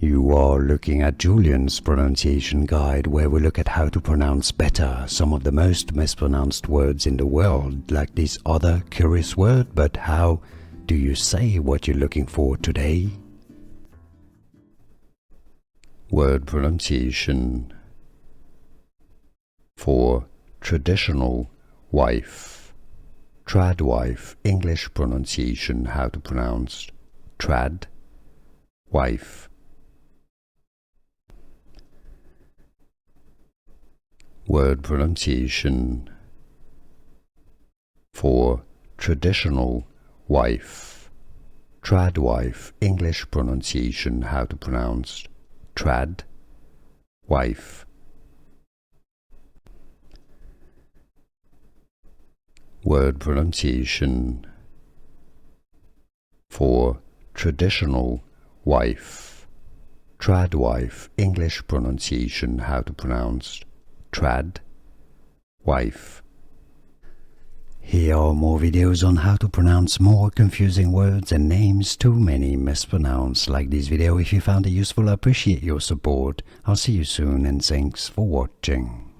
You are looking at Julian's pronunciation guide, where we look at how to pronounce better some of the most mispronounced words in the world, like this other curious word. But how do you say what you're looking for today? Word pronunciation for traditional wife. Tradwife, English pronunciation, how to pronounce trad wife. Word pronunciation for traditional wife. Tradwife, English pronunciation, how to pronounce trad wife. Word pronunciation for traditional wife. Tradwife, English pronunciation, how to pronounce trad wife. Here are more videos on how to pronounce more confusing words and names too many mispronounced. Like this video if you found it useful. I appreciate your support. I'll see you soon and thanks for watching.